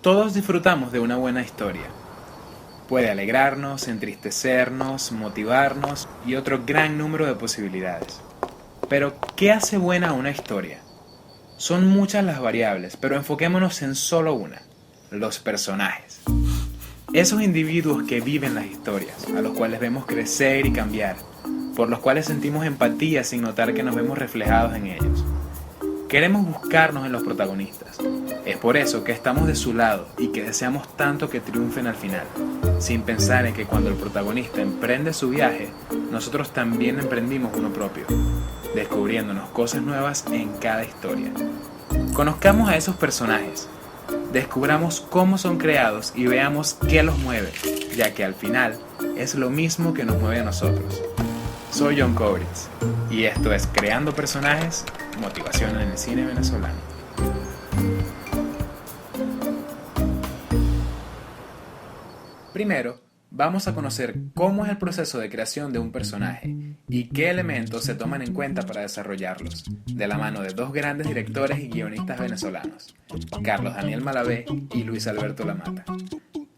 Todos disfrutamos de una buena historia. Puede alegrarnos, entristecernos, motivarnos y otro gran número de posibilidades. Pero, ¿qué hace buena una historia? Son muchas las variables, pero enfoquémonos en solo una: los personajes. Esos individuos que viven las historias, a los cuales vemos crecer y cambiar, por los cuales sentimos empatía sin notar que nos vemos reflejados en ellos. Queremos buscarnos en los protagonistas. Es por eso que estamos de su lado y que deseamos tanto que triunfen al final, sin pensar en que cuando el protagonista emprende su viaje, nosotros también emprendimos uno propio, descubriéndonos cosas nuevas en cada historia. Conozcamos a esos personajes, descubramos cómo son creados y veamos qué los mueve, ya que al final es lo mismo que nos mueve a nosotros. Soy John Cobritz y esto es Creando Personajes, motivación en el cine venezolano. Primero, vamos a conocer cómo es el proceso de creación de un personaje y qué elementos se toman en cuenta para desarrollarlos, de la mano de dos grandes directores y guionistas venezolanos, Carlos Daniel Malavé y Luis Alberto Lamata.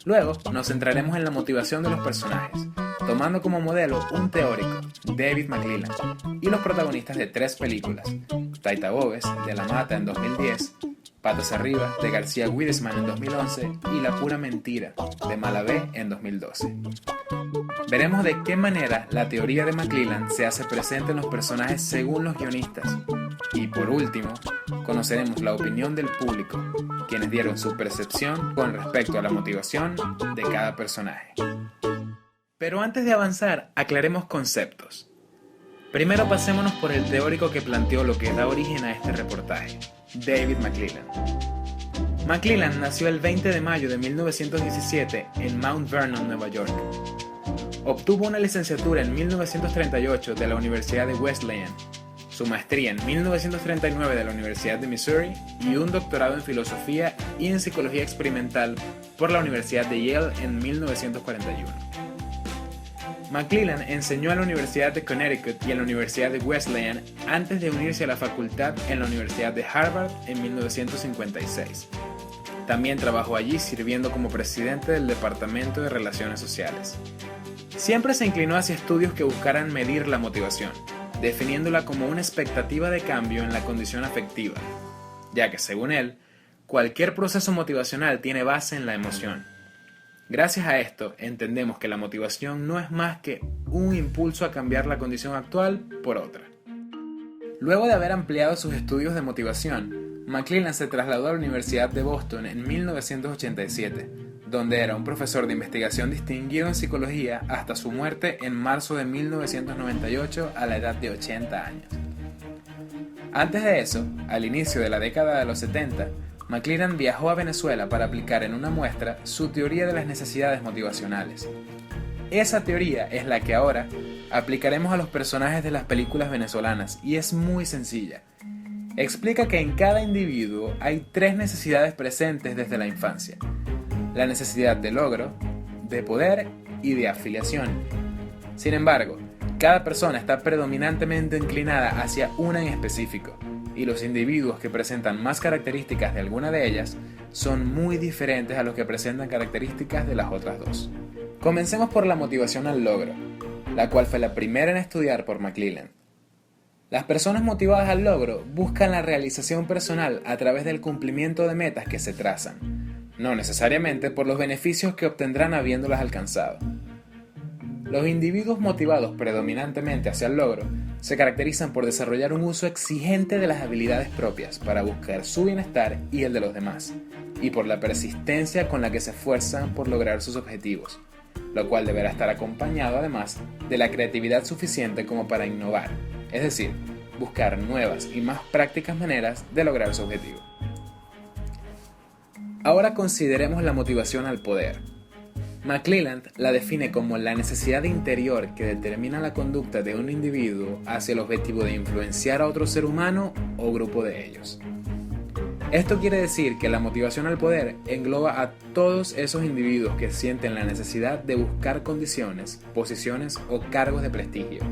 Luego, nos centraremos en la motivación de los personajes, tomando como modelo un teórico, David McClelland, y los protagonistas de 3 películas: Taita Bóves, de Lamata en 2010, Patas Arriba, de García Widersman en 2011 y La Pura Mentira, de Malavé en 2012. Veremos de qué manera la teoría de McClelland se hace presente en los personajes según los guionistas. Y por último, conoceremos la opinión del público, quienes dieron su percepción con respecto a la motivación de cada personaje. Pero antes de avanzar, aclaremos conceptos. Primero pasémonos por el teórico que planteó lo que da origen a este reportaje, David McClelland. McClelland nació el 20 de mayo de 1917 en Mount Vernon, Nueva York. Obtuvo una licenciatura en 1938 de la Universidad de Wesleyan, su maestría en 1939 de la Universidad de Missouri y un doctorado en filosofía y en psicología experimental por la Universidad de Yale en 1941. McClelland enseñó en la Universidad de Connecticut y en la Universidad de Wesleyan antes de unirse a la facultad en la Universidad de Harvard en 1956. También trabajó allí sirviendo como presidente del Departamento de Relaciones Sociales. Siempre se inclinó hacia estudios que buscaran medir la motivación, definiéndola como una expectativa de cambio en la condición afectiva, ya que, según él, cualquier proceso motivacional tiene base en la emoción. Gracias a esto, entendemos que la motivación no es más que un impulso a cambiar la condición actual por otra. Luego de haber ampliado sus estudios de motivación, McClelland se trasladó a la Universidad de Boston en 1987, donde era un profesor de investigación distinguido en psicología hasta su muerte en marzo de 1998 a la edad de 80 años. Antes de eso, al inicio de la década de los 70, McClelland viajó a Venezuela para aplicar en una muestra su teoría de las necesidades motivacionales. Esa teoría es la que ahora aplicaremos a los personajes de las películas venezolanas y es muy sencilla. Explica que en cada individuo hay 3 necesidades presentes desde la infancia: la necesidad de logro, de poder y de afiliación. Sin embargo, cada persona está predominantemente inclinada hacia una en específico, y los individuos que presentan más características de alguna de ellas son muy diferentes a los que presentan características de las otras 2. Comencemos por la motivación al logro, la cual fue la primera en estudiar por McClelland. Las personas motivadas al logro buscan la realización personal a través del cumplimiento de metas que se trazan, no necesariamente por los beneficios que obtendrán habiéndolas alcanzado. Los individuos motivados predominantemente hacia el logro se caracterizan por desarrollar un uso exigente de las habilidades propias para buscar su bienestar y el de los demás, y por la persistencia con la que se esfuerzan por lograr sus objetivos, lo cual deberá estar acompañado además de la creatividad suficiente como para innovar, es decir, buscar nuevas y más prácticas maneras de lograr su objetivo. Ahora consideremos la motivación al poder. McClelland la define como la necesidad interior que determina la conducta de un individuo hacia el objetivo de influenciar a otro ser humano o grupo de ellos. Esto quiere decir que la motivación al poder engloba a todos esos individuos que sienten la necesidad de buscar condiciones, posiciones o cargos de prestigio,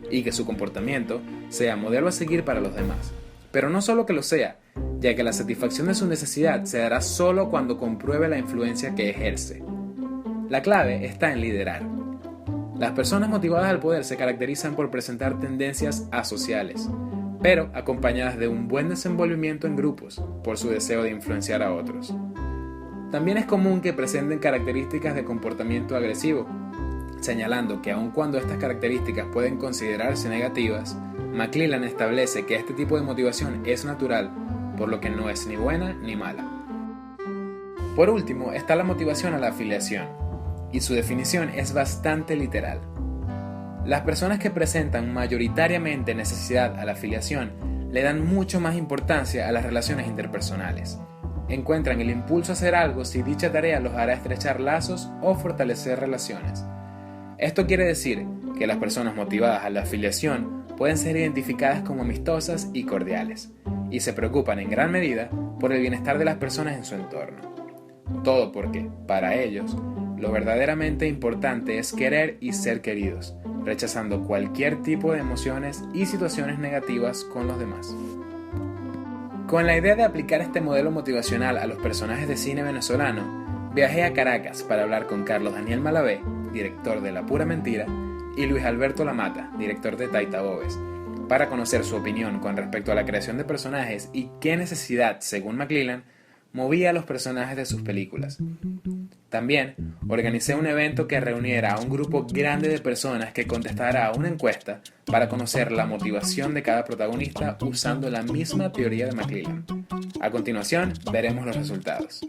y que su comportamiento sea modelo a seguir para los demás. Pero no solo que lo sea, ya que la satisfacción de su necesidad se dará solo cuando compruebe la influencia que ejerce. La clave está en liderar. Las personas motivadas al poder se caracterizan por presentar tendencias asociales, pero acompañadas de un buen desenvolvimiento en grupos, por su deseo de influenciar a otros. También es común que presenten características de comportamiento agresivo, señalando que aun cuando estas características pueden considerarse negativas, McClellan establece que este tipo de motivación es natural, por lo que no es ni buena ni mala. Por último está la motivación a la afiliación, y su definición es bastante literal. Las personas que presentan mayoritariamente necesidad a la afiliación le dan mucho más importancia a las relaciones interpersonales. Encuentran el impulso a hacer algo si dicha tarea los hará estrechar lazos o fortalecer relaciones. Esto quiere decir que las personas motivadas a la afiliación pueden ser identificadas como amistosas y cordiales, y se preocupan en gran medida por el bienestar de las personas en su entorno. Todo porque, para ellos, lo verdaderamente importante es querer y ser queridos, rechazando cualquier tipo de emociones y situaciones negativas con los demás. Con la idea de aplicar este modelo motivacional a los personajes de cine venezolano, viajé a Caracas para hablar con Carlos Daniel Malavé, director de La Pura Mentira, y Luis Alberto Lamata, director de Taita Bobes, para conocer su opinión con respecto a la creación de personajes y qué necesidad, según McClellan, movía a los personajes de sus películas. También organicé un evento que reuniera a un grupo grande de personas que contestara a una encuesta para conocer la motivación de cada protagonista usando la misma teoría de McClellan. A continuación, veremos los resultados.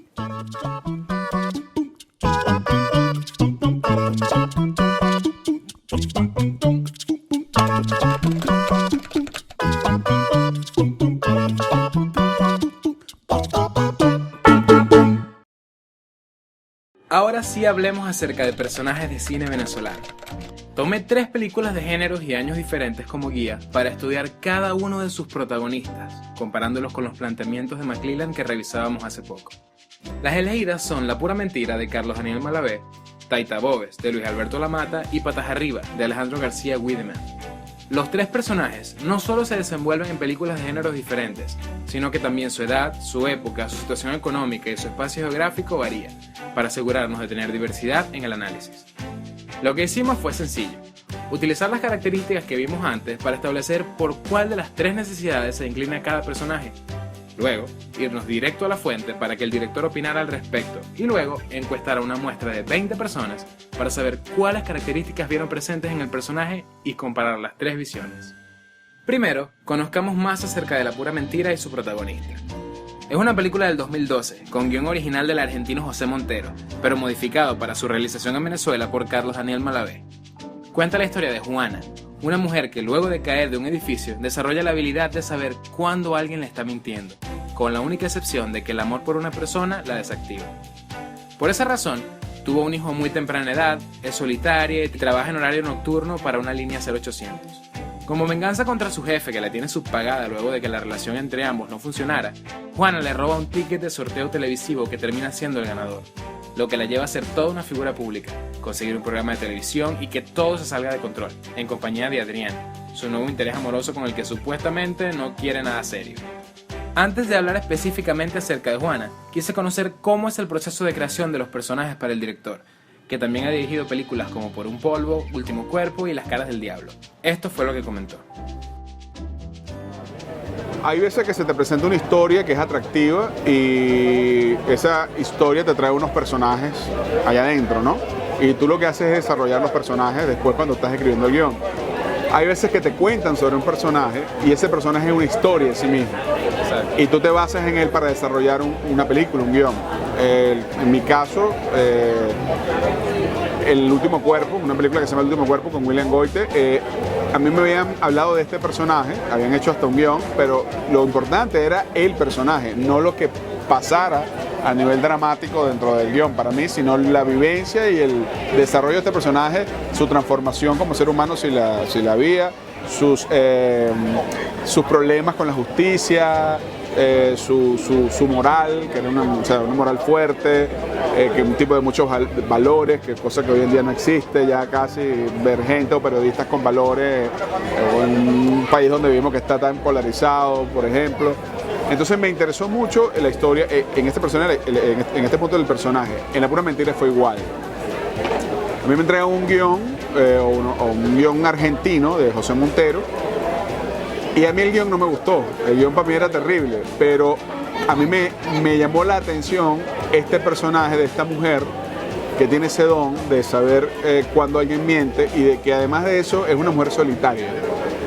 Ahora sí hablemos acerca de personajes de cine venezolano. Tomé 3 películas de géneros y años diferentes como guía para estudiar cada uno de sus protagonistas, comparándolos con los planteamientos de McClellan que revisábamos hace poco. Las elegidas son La Pura Mentira de Carlos Daniel Malavé, Taita Bobes de Luis Alberto Lamata y Patas Arriba de Alejandro García Wiedemann. Los 3 personajes no solo se desenvuelven en películas de géneros diferentes, sino que también su edad, su época, su situación económica y su espacio geográfico varía, para asegurarnos de tener diversidad en el análisis. Lo que hicimos fue sencillo: utilizar las características que vimos antes para establecer por cuál de las 3 necesidades se inclina cada personaje. Luego, irnos directo a la fuente para que el director opinara al respecto y luego encuestar a una muestra de 20 personas para saber cuáles características vieron presentes en el personaje y comparar las 3 visiones. Primero, conozcamos más acerca de La Pura Mentira y su protagonista. Es una película del 2012, con guión original del argentino José Montero, pero modificado para su realización en Venezuela por Carlos Daniel Malavé. Cuenta la historia de Juana, una mujer que luego de caer de un edificio desarrolla la habilidad de saber cuándo alguien le está mintiendo, con la única excepción de que el amor por una persona la desactiva. Por esa razón, tuvo un hijo a muy temprana edad, es solitaria y trabaja en horario nocturno para una línea 0800. Como venganza contra su jefe que la tiene subpagada luego de que la relación entre ambos no funcionara, Juana le roba un ticket de sorteo televisivo que termina siendo el ganador, lo que la lleva a ser toda una figura pública, conseguir un programa de televisión y que todo se salga de control, en compañía de Adrián, su nuevo interés amoroso con el que supuestamente no quiere nada serio. Antes de hablar específicamente acerca de Juana, quise conocer cómo es el proceso de creación de los personajes para el director, que también ha dirigido películas como Por un polvo, Último cuerpo y Las caras del diablo. Esto fue lo que comentó. Hay veces que se te presenta una historia que es atractiva y esa historia te trae unos personajes allá adentro, ¿no? Y tú lo que haces es desarrollar los personajes después cuando estás escribiendo el guión. Hay veces que te cuentan sobre un personaje y ese personaje es una historia en sí mismo. Exacto. Y tú te basas en él para desarrollar una película, un guión. En mi caso, El último cuerpo, una película que se llama El último cuerpo con William Goite, a mí me habían hablado de este personaje, habían hecho hasta un guión, pero lo importante era el personaje, no lo que pasara a nivel dramático dentro del guión para mí, sino la vivencia y el desarrollo de este personaje, su transformación como ser humano si la había, sus problemas con la justicia, su moral, que era una moral fuerte, que un tipo de muchos valores, que cosa que hoy en día no existe ya casi, ver gente o periodistas con valores, o en un país donde vivimos que está tan polarizado, por ejemplo. Entonces me interesó mucho la historia, en este personaje, en este punto del personaje. En La Pura Mentira fue igual. A mí me entregan un guión, o un guión argentino de José Montero, y a mí el guión no me gustó. El guión para mí era terrible, pero a mí me llamó la atención este personaje de esta mujer que tiene ese don de saber cuando alguien miente, y de que además de eso es una mujer solitaria.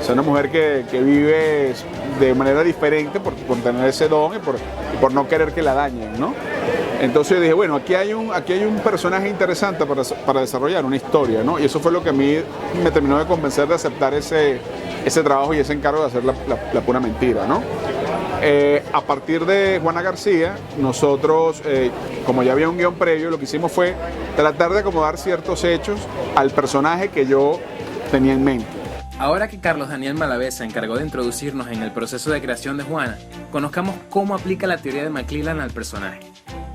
O sea, una mujer que vive de manera diferente por tener ese don y por no querer que la dañen, ¿no? Entonces yo dije, bueno, aquí hay un personaje interesante para desarrollar una historia, ¿no? Y eso fue lo que a mí me terminó de convencer de aceptar ese trabajo y ese encargo de hacer la Pura Mentira, ¿no? A partir de Juana García, nosotros, como ya había un guión previo, lo que hicimos fue tratar de acomodar ciertos hechos al personaje que yo tenía en mente. Ahora que Carlos Daniel Malavé se encargó de introducirnos en el proceso de creación de Juana, conozcamos cómo aplica la teoría de McClellan al personaje.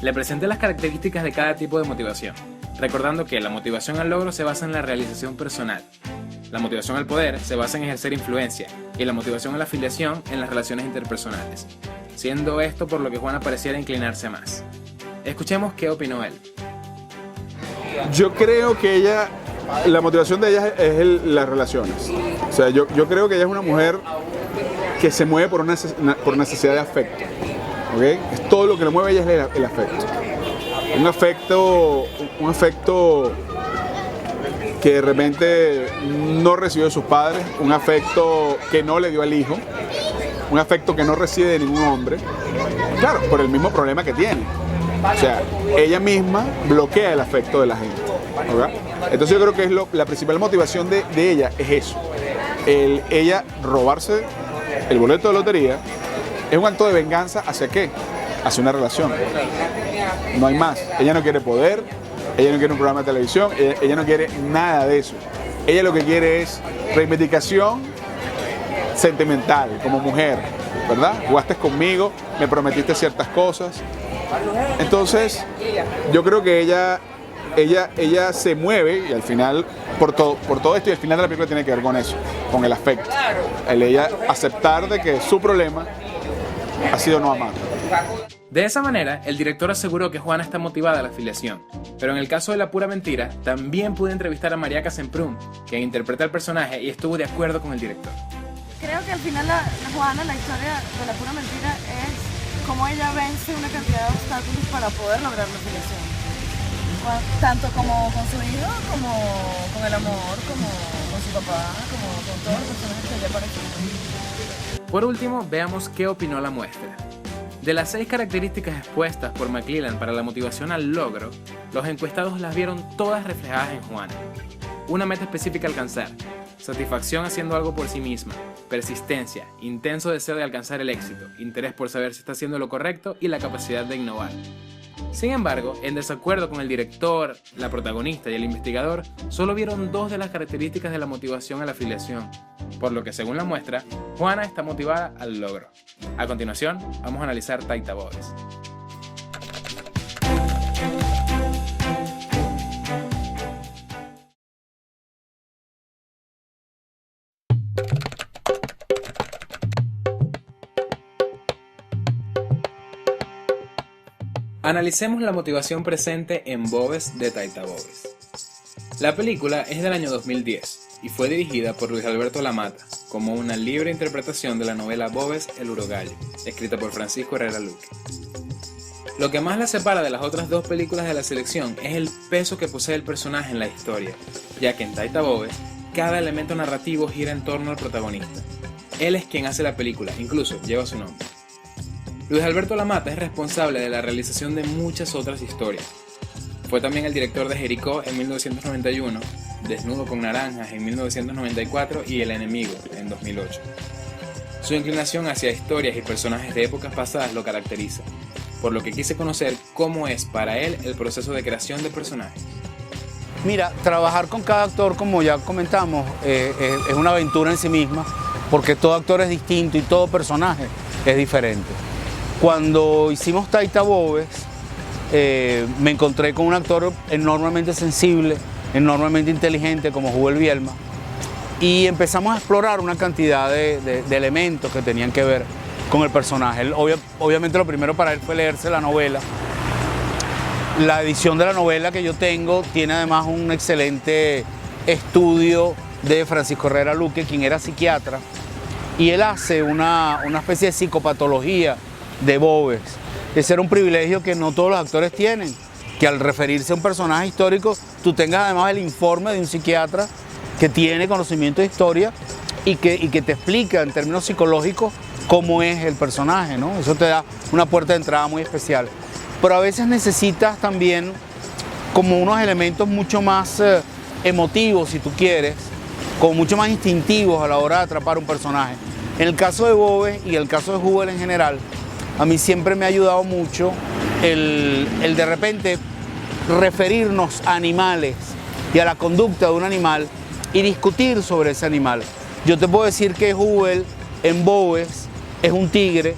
Le presenté las características de cada tipo de motivación, recordando que la motivación al logro se basa en la realización personal, la motivación al poder se basa en ejercer influencia y la motivación a la afiliación en las relaciones interpersonales, siendo esto por lo que Juana pareciera inclinarse más. Escuchemos qué opinó él. Yo creo que la motivación de ella es las relaciones. O sea, yo creo que ella es una mujer que se mueve por necesidad de afecto. ¿Okay? Es todo lo que le mueve a ella es el afecto. Un afecto que de repente no recibió de sus padres, un afecto que no le dio al hijo, un afecto que no recibe de ningún hombre, claro, por el mismo problema que tiene. O sea, ella misma bloquea el afecto de la gente, ¿verdad? Entonces yo creo que la principal motivación de ella es eso. Ella robarse el boleto de lotería es un acto de venganza. ¿Hacia qué? Hacia una relación. No hay más. Ella no quiere poder, ella no quiere un programa de televisión, ella no quiere nada de eso. Ella lo que quiere es reivindicación sentimental como mujer, ¿verdad? Jugaste conmigo, me prometiste ciertas cosas. Entonces, yo creo que ella se mueve y al final, por todo esto, y al final de la película tiene que ver con eso, con el afecto. Ella aceptar de que su problema ha sido no amar. De esa manera, el director aseguró que Juana está motivada a la afiliación, pero en el caso de La Pura Mentira, también pude entrevistar a Mariaca Semprún, quien interpreta el personaje y estuvo de acuerdo con el director. Creo que al final la Juana, la historia de La Pura Mentira es cómo ella vence una cantidad de obstáculos para poder lograr la afiliación. Tanto como con su hijo, como con el amor, como con su papá, como con todos los personajes que ella aparecen. Por último, veamos qué opinó la muestra. De las 6 características expuestas por McClellan para la motivación al logro, los encuestados las vieron todas reflejadas en Juana. Una meta específica a alcanzar, satisfacción haciendo algo por sí misma, persistencia, intenso deseo de alcanzar el éxito, interés por saber si está haciendo lo correcto y la capacidad de innovar. Sin embargo, en desacuerdo con el director, la protagonista y el investigador, solo vieron 2 de las características de la motivación a la afiliación, por lo que según la muestra, Juana está motivada al logro. A continuación, vamos a analizar Taita Bóves. Analicemos la motivación presente en Bóves de Taita Bóves. La película es del año 2010 y fue dirigida por Luis Alberto Lamata como una libre interpretación de la novela Bóves el Urogallo, escrita por Francisco Herrera Luque. Lo que más la separa de las otras 2 películas de la selección es el peso que posee el personaje en la historia, ya que en Taita Bóves cada elemento narrativo gira en torno al protagonista. Él es quien hace la película, incluso lleva su nombre. Luis Alberto Lamata es responsable de la realización de muchas otras historias. Fue también el director de Jericó en 1991, Desnudo con Naranjas en 1994 y El Enemigo en 2008. Su inclinación hacia historias y personajes de épocas pasadas lo caracteriza, por lo que quise conocer cómo es para él el proceso de creación de personajes. Mira, trabajar con cada actor, como ya comentamos, es una aventura en sí misma, porque todo actor es distinto y todo personaje es diferente. Cuando hicimos Taita Bóves, me encontré con un actor enormemente sensible, enormemente inteligente como Jubel Bielma, y empezamos a explorar una cantidad de elementos que tenían que ver con el personaje. Obviamente lo primero para él fue leerse la novela. La edición de la novela que yo tengo tiene además un excelente estudio de Francisco Herrera Luque, quien era psiquiatra, y él hace una especie de psicopatología de Boves. Ese era un privilegio que no todos los actores tienen, que al referirse a un personaje histórico, tú tengas además el informe de un psiquiatra que tiene conocimiento de historia y que te explica en términos psicológicos cómo es el personaje, ¿no? Eso te da una puerta de entrada muy especial. Pero a veces necesitas también como unos elementos mucho más emotivos, si tú quieres, como mucho más instintivos a la hora de atrapar un personaje. En el caso de Boves y el caso de Hubel en general, a mí siempre me ha ayudado mucho el de repente referirnos a animales y a la conducta de un animal y discutir sobre ese animal. Yo te puedo decir que Hubel en Boves es un tigre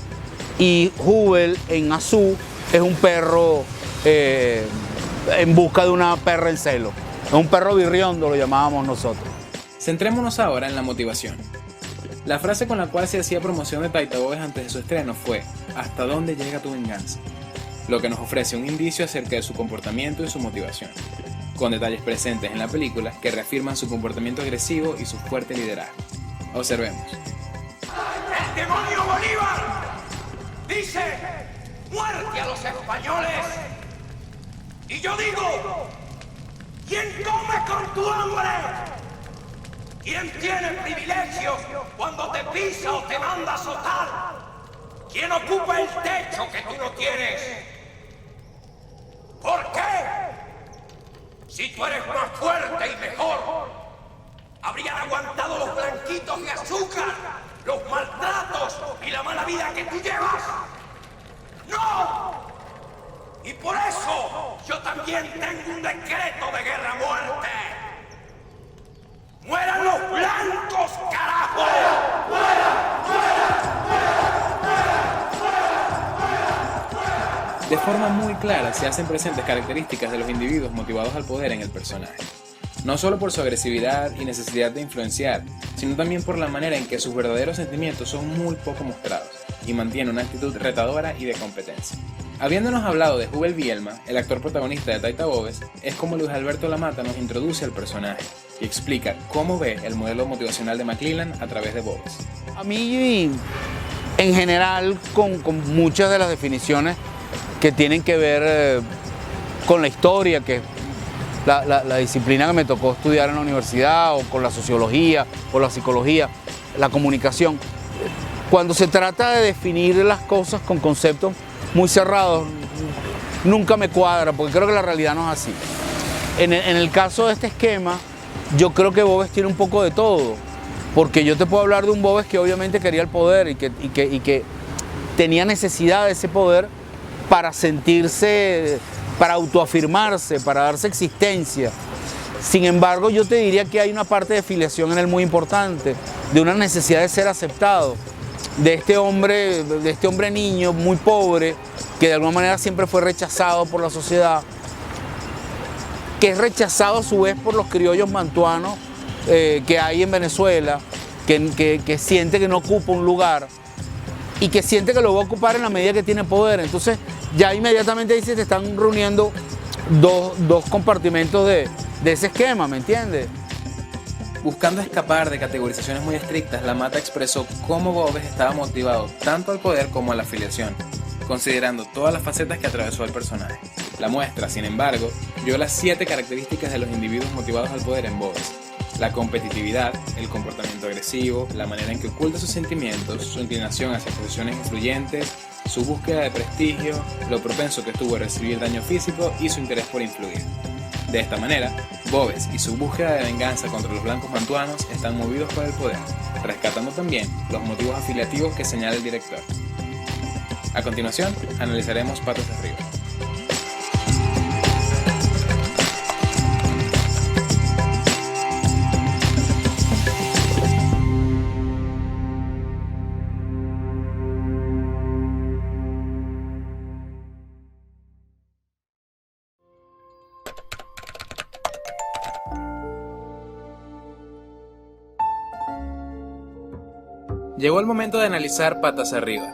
y Hubel en Azú es un perro en busca de una perra en celo. Es un perro birriondo, lo llamábamos nosotros. Centrémonos ahora en la motivación. La frase con la cual se hacía promoción de Taita Boves antes de su estreno fue «¿Hasta dónde llega tu venganza?», lo que nos ofrece un indicio acerca de su comportamiento y su motivación, con detalles presentes en la película que reafirman su comportamiento agresivo y su fuerte liderazgo. Observemos. ¡El demonio Bolívar dice muerte a los españoles! Y yo digo, ¿quién come con tu hambre? ¿Quién tiene privilegios cuando te pisa o te manda a azotar? ¿Quién ocupa el techo que tú no tienes? ¿Por qué? Si tú eres más fuerte y mejor, habrían aguantado los blanquitos de azúcar, los maltratos y la mala vida que tú llevas. ¡No! Y por eso yo también tengo un decreto de guerra a muerte. ¡Mueran los blancos, carajo! De forma muy clara se hacen presentes características de los individuos motivados al poder en el personaje. No solo por su agresividad y necesidad de influenciar, sino también por la manera en que sus verdaderos sentimientos son muy poco mostrados y mantiene una actitud retadora y de competencia. Habiéndonos hablado de Hubel Vielma, el actor protagonista de Taita Boves, es como Luis Alberto Lamata nos introduce al personaje y explica cómo ve el modelo motivacional de McClellan a través de Boves. A mí, en general, con muchas de las definiciones que tienen que ver con la historia, que es la disciplina que me tocó estudiar en la universidad, o con la sociología, o la psicología, la comunicación. Cuando se trata de definir las cosas con conceptos muy cerrados, nunca me cuadra, porque creo que la realidad no es así. En el caso de este esquema, yo creo que Boves tiene un poco de todo, porque yo te puedo hablar de un Boves que obviamente quería el poder y que tenía necesidad de ese poder para sentirse, para autoafirmarse, para darse existencia. Sin embargo, yo te diría que hay una parte de filiación en él muy importante, de una necesidad de ser aceptado, de este hombre niño muy pobre, que de alguna manera siempre fue rechazado por la sociedad, que es rechazado a su vez por los criollos mantuanos que hay en Venezuela, que siente que no ocupa un lugar y que siente que lo va a ocupar en la medida que tiene poder. Entonces ya inmediatamente dice, te están reuniendo dos compartimentos de ese esquema, ¿me entiendes? Buscando escapar de categorizaciones muy estrictas, Lamata expresó cómo Boves estaba motivado tanto al poder como a la afiliación, considerando todas las facetas que atravesó el personaje. La muestra, sin embargo, vio las 7 características de los individuos motivados al poder en Boves: la competitividad, el comportamiento agresivo, la manera en que oculta sus sentimientos, su inclinación hacia posiciones influyentes, su búsqueda de prestigio, lo propenso que estuvo a recibir daño físico y su interés por influir. De esta manera, Boves y su búsqueda de venganza contra los blancos mantuanos están movidos por el poder, rescatando también los motivos afiliativos que señala el director. A continuación, analizaremos Patas Arriba. Llegó el momento de analizar Patas Arriba,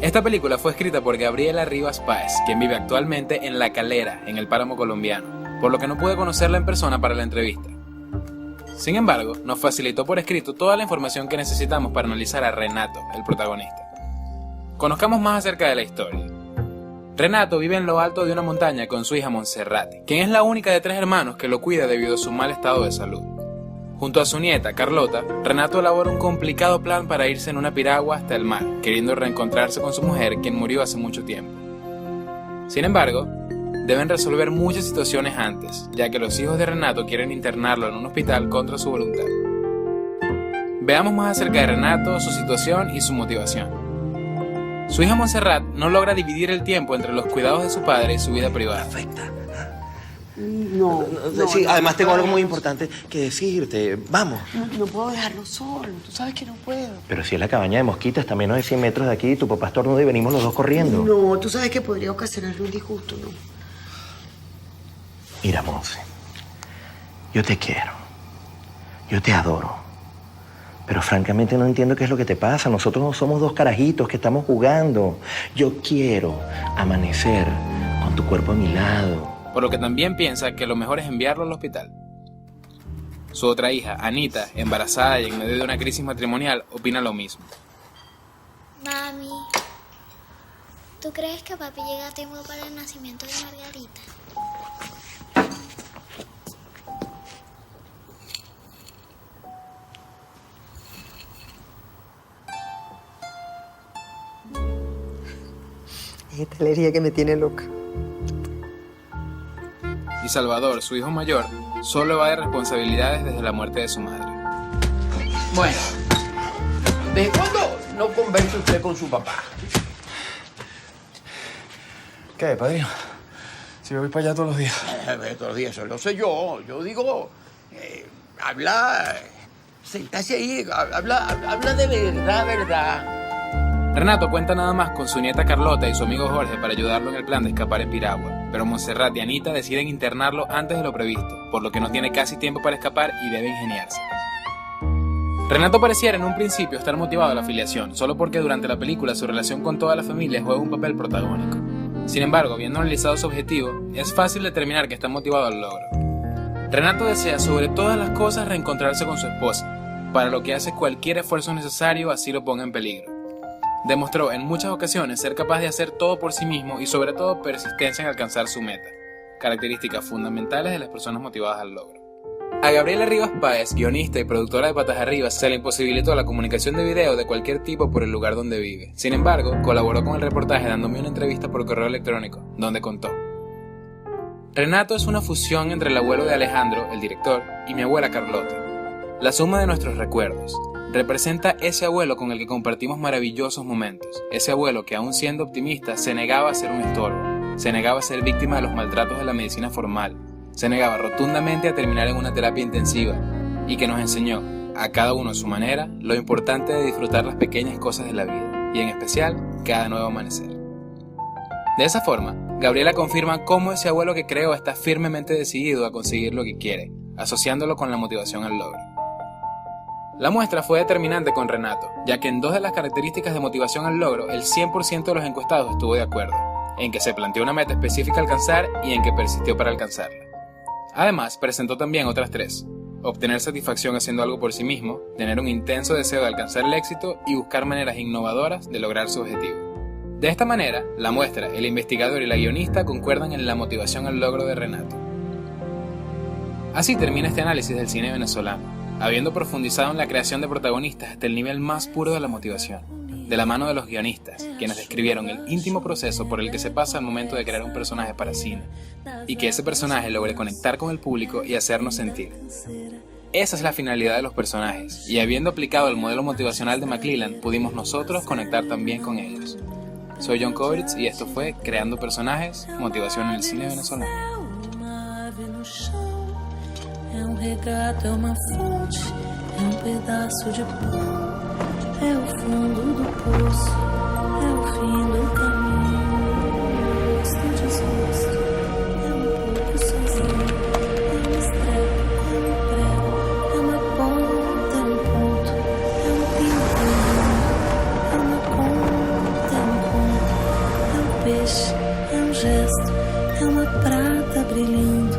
Esta película fue escrita por Gabriela Rivas Páez, quien vive actualmente en La Calera, en el Páramo colombiano, por lo que no pude conocerla en persona para la entrevista. Sin embargo, nos facilitó por escrito toda la información que necesitamos para analizar a Renato, el protagonista. Conozcamos más acerca de la historia. Renato vive en lo alto de una montaña con su hija Montserrat, quien es la única de 3 hermanos que lo cuida debido a su mal estado de salud. Junto a su nieta, Carlota, Renato elabora un complicado plan para irse en una piragua hasta el mar, queriendo reencontrarse con su mujer, quien murió hace mucho tiempo. Sin embargo, deben resolver muchas situaciones antes, ya que los hijos de Renato quieren internarlo en un hospital contra su voluntad. Veamos más acerca de Renato, su situación y su motivación. Su hija Montserrat no logra dividir el tiempo entre los cuidados de su padre y su vida privada. Perfecta. No, Sí, no, además no tengo algo puedo. muy importante que decirte. Vamos. No puedo dejarlo solo, tú sabes que no puedo. Pero si es la cabaña de mosquitas, está a menos de 100 metros de aquí, tu papá estornuda y venimos los dos corriendo. No, tú sabes que podría ocasionarle un disgusto, ¿no? Mira, Monse, yo te quiero. Yo te adoro. Pero francamente no entiendo qué es lo que te pasa. Nosotros no somos 2 carajitos que estamos jugando. Yo quiero amanecer con tu cuerpo a mi lado. Por lo que también piensa que lo mejor es enviarlo al hospital. Su otra hija, Anita, embarazada y en medio de una crisis matrimonial, opina lo mismo. Mami, ¿tú crees que papi llega a tiempo para el nacimiento de Margarita? Esta alergia que me tiene loca. Y Salvador, su hijo mayor, solo va de responsabilidades desde la muerte de su madre. Bueno, ¿desde cuándo no conversa usted con su papá? ¿Qué, padrino? Si yo voy para allá todos los días. Todos los días, eso lo sé yo. Yo digo, habla, sentase ahí, habla de verdad. Renato cuenta nada más con su nieta Carlota y su amigo Jorge para ayudarlo en el plan de escapar en piragua, pero Montserrat y Anita deciden internarlo antes de lo previsto, por lo que no tiene casi tiempo para escapar y debe ingeniarse. Renato pareciera en un principio estar motivado a la afiliación, solo porque durante la película su relación con toda la familia juega un papel protagónico. Sin embargo, viendo analizado su objetivo, es fácil determinar que está motivado al logro. Renato desea sobre todas las cosas reencontrarse con su esposa, para lo que hace cualquier esfuerzo necesario así lo ponga en peligro. Demostró en muchas ocasiones ser capaz de hacer todo por sí mismo y sobre todo persistencia en alcanzar su meta, características fundamentales de las personas motivadas al logro. A Gabriela Rivas Páez, guionista y productora de Patas Arriba, se le imposibilitó la comunicación de video de cualquier tipo por el lugar donde vive. Sin embargo, colaboró con el reportaje dándome una entrevista por correo electrónico, donde contó: Renato es una fusión entre el abuelo de Alejandro, el director, y mi abuela Carlota. La suma de nuestros recuerdos. Representa ese abuelo con el que compartimos maravillosos momentos. Ese abuelo que, aún siendo optimista, se negaba a ser un estorbo. Se negaba a ser víctima de los maltratos de la medicina formal. Se negaba rotundamente a terminar en una terapia intensiva. Y que nos enseñó, a cada uno a su manera, lo importante de disfrutar las pequeñas cosas de la vida. Y en especial, cada nuevo amanecer. De esa forma, Gabriela confirma cómo ese abuelo que creó está firmemente decidido a conseguir lo que quiere, asociándolo con la motivación al logro. La muestra fue determinante con Renato, ya que en 2 de las características de motivación al logro, el 100% de los encuestados estuvo de acuerdo, en que se planteó una meta específica a alcanzar y en que persistió para alcanzarla. Además, presentó también otras 3: obtener satisfacción haciendo algo por sí mismo, tener un intenso deseo de alcanzar el éxito y buscar maneras innovadoras de lograr su objetivo. De esta manera, la muestra, el investigador y la guionista concuerdan en la motivación al logro de Renato. Así termina este análisis del cine venezolano, habiendo profundizado en la creación de protagonistas hasta el nivel más puro de la motivación, de la mano de los guionistas, quienes describieron el íntimo proceso por el que se pasa al momento de crear un personaje para cine, y que ese personaje logre conectar con el público y hacernos sentir. Esa es la finalidad de los personajes, y habiendo aplicado el modelo motivacional de McClelland, pudimos nosotros conectar también con ellos. Soy John Kovritz y esto fue Creando Personajes, Motivación en el Cine Venezolano. É regato, é uma fonte, é pedaço de pão, é o fundo do poço, é o fim do caminho, rosto e desgosto, é pouco sozinho, é estrepe, é prego, é uma ponta, é ponto, é pinguim, é uma conta, é um gesto, é uma prata brilhando,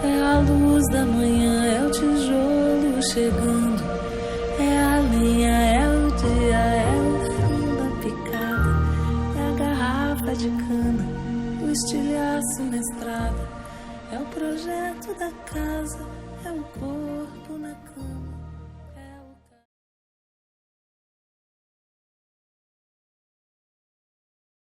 é a luz da manhã, é o tijolo chegando, é a lenha, é o dia, é o fim da picada, é a garrafa de cana, o estilhaço na estrada, é o projeto da casa, é o corpo na cama.